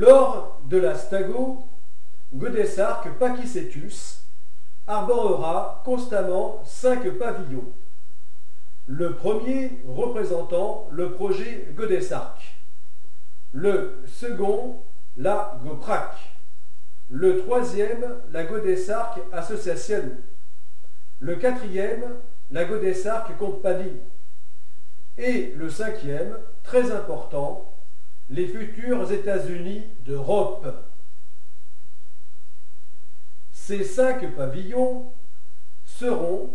Lors de la Stago, Godesarc Pakicetus arborera constamment 5 pavillons. Le premier représentant le projet Godesarc, le second la GoPrac, le troisième la Godesarc Association, le quatrième la Godesarc Company et le cinquième, très important, les futurs États-Unis d'Europe. Ces 5 pavillons seront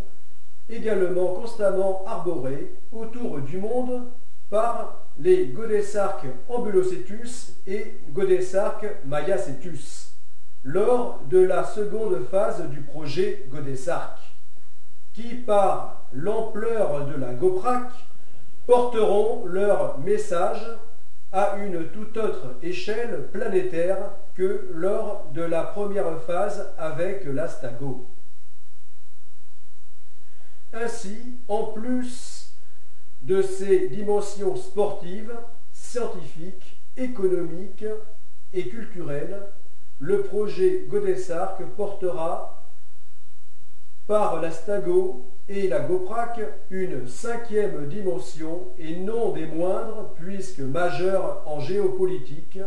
également constamment arborés autour du monde par les Godesarc Ambulocetus et Godesarc Mayacetus lors de la seconde phase du projet Godesarc, qui par l'ampleur de la GoPrac porteront leur message à une toute autre échelle planétaire que lors de la première phase avec la Stago. Ainsi, en plus de ces dimensions sportives, scientifiques, économiques et culturelles, le projet Godesarc portera par la Stago et la GoPrac une 5e dimension et non des moindres puisque majeure en géopolitique,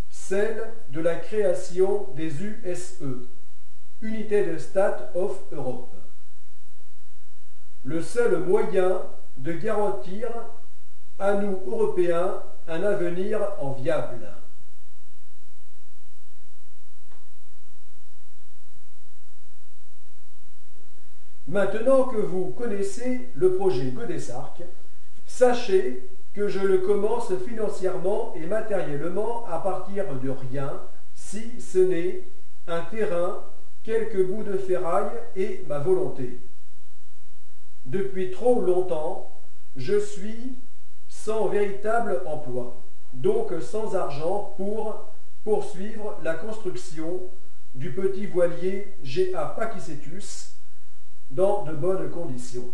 celle de la création des USE, United States of Europe. Le seul moyen de garantir à nous Européens un avenir enviable. Maintenant que vous connaissez le projet Godesarc, sachez que je le commence financièrement et matériellement à partir de rien, si ce n'est un terrain, quelques bouts de ferraille et ma volonté. Depuis trop longtemps, je suis sans véritable emploi, donc sans argent pour poursuivre la construction du petit voilier G.A. Pakicetus dans de bonnes conditions.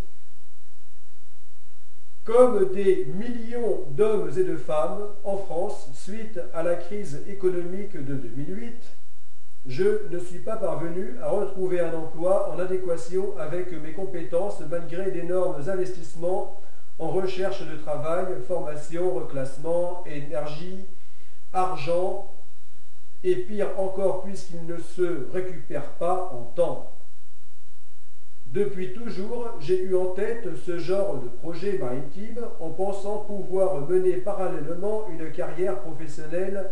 Comme des millions d'hommes et de femmes en France suite à la crise économique de 2008, je ne suis pas parvenu à retrouver un emploi en adéquation avec mes compétences malgré d'énormes investissements en recherche de travail, formation, reclassement, énergie, argent, et pire encore puisqu'il ne se récupère pas en temps. Depuis toujours, j'ai eu en tête ce genre de projet maritime en pensant pouvoir mener parallèlement une carrière professionnelle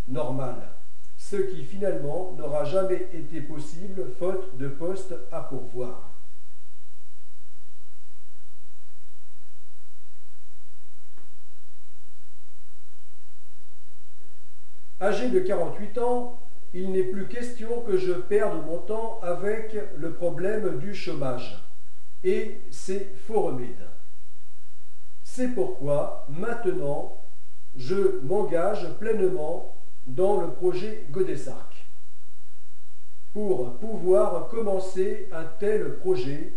normale, ce qui finalement n'aura jamais été possible faute de postes à pourvoir. Âgé de 48 ans, il n'est plus question que je perde mon temps avec le problème du chômage et ses faux remèdes. C'est pourquoi maintenant je m'engage pleinement dans le projet Godesarc. Pour pouvoir commencer un tel projet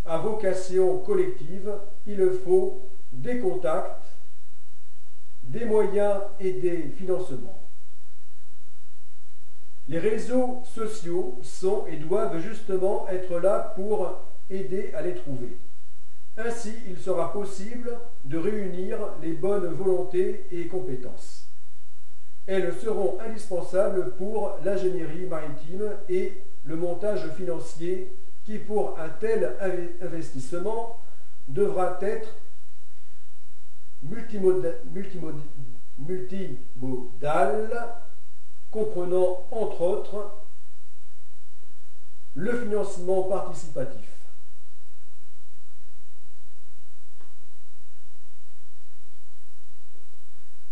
à vocation collective, il faut des contacts, des moyens et des financements. Les réseaux sociaux sont et doivent justement être là pour aider à les trouver. Ainsi, il sera possible de réunir les bonnes volontés et compétences. Elles seront indispensables pour l'ingénierie maritime et le montage financier qui, pour un tel investissement, devra être multimodal, comprenant entre autres le financement participatif.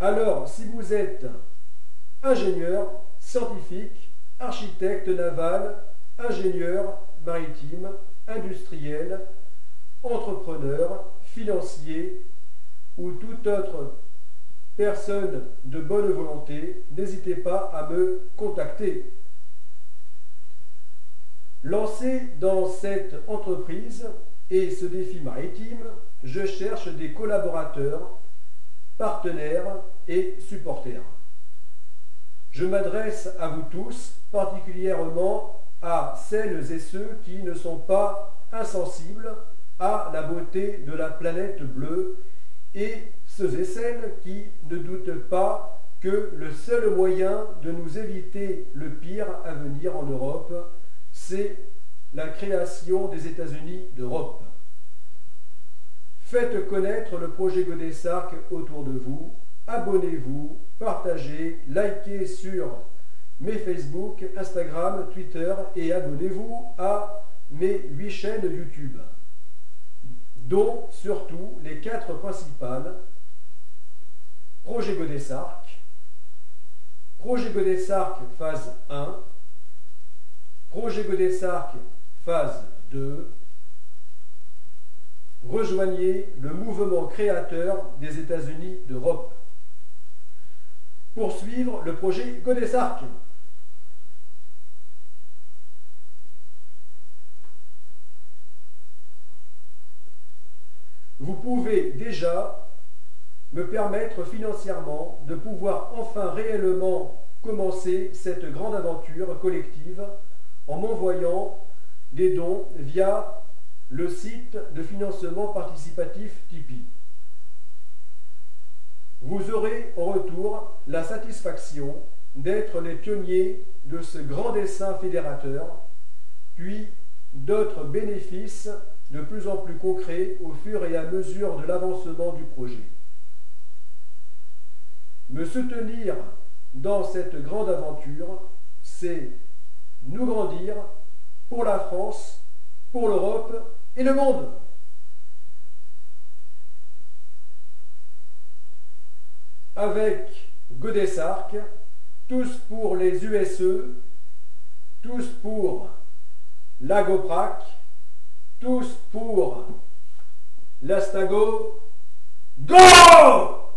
Alors, si vous êtes ingénieur, scientifique, architecte naval, ingénieur maritime, industriel, entrepreneur, financier ou toute autre personne de bonne volonté, n'hésitez pas à me contacter. Lancé dans cette entreprise et ce défi maritime, je cherche des collaborateurs, partenaires et supporters. Je m'adresse à vous tous, particulièrement à celles et ceux qui ne sont pas insensibles à la beauté de la planète bleue et ceux et celles qui ne doutent pas que le seul moyen de nous éviter le pire à venir en Europe, c'est la création des États-Unis d'Europe. Faites connaître le projet Godessarc autour de vous, abonnez-vous, partagez, likez sur mes Facebook, Instagram, Twitter et abonnez-vous à mes 8 chaînes YouTube, dont surtout les 4 principales: Projet Godessarc, Projet Godessarc phase 1, Projet Godessarc phase 2, rejoignez le mouvement créateur des États-Unis d'Europe. Poursuivre le projet Godessarc. Vous pouvez déjà me permettre financièrement de pouvoir enfin réellement commencer cette grande aventure collective en m'envoyant des dons via le site de financement participatif Tipeee. Vous aurez en retour la satisfaction d'être les pionniers de ce grand dessein fédérateur, puis d'autres bénéfices de plus en plus concrets au fur et à mesure de l'avancement du projet. Me soutenir dans cette grande aventure, c'est nous grandir pour la France, pour l'Europe et le monde. Avec Godessarc, tous pour les USE, tous pour l'Agoprac, tous pour l'Astago. Go!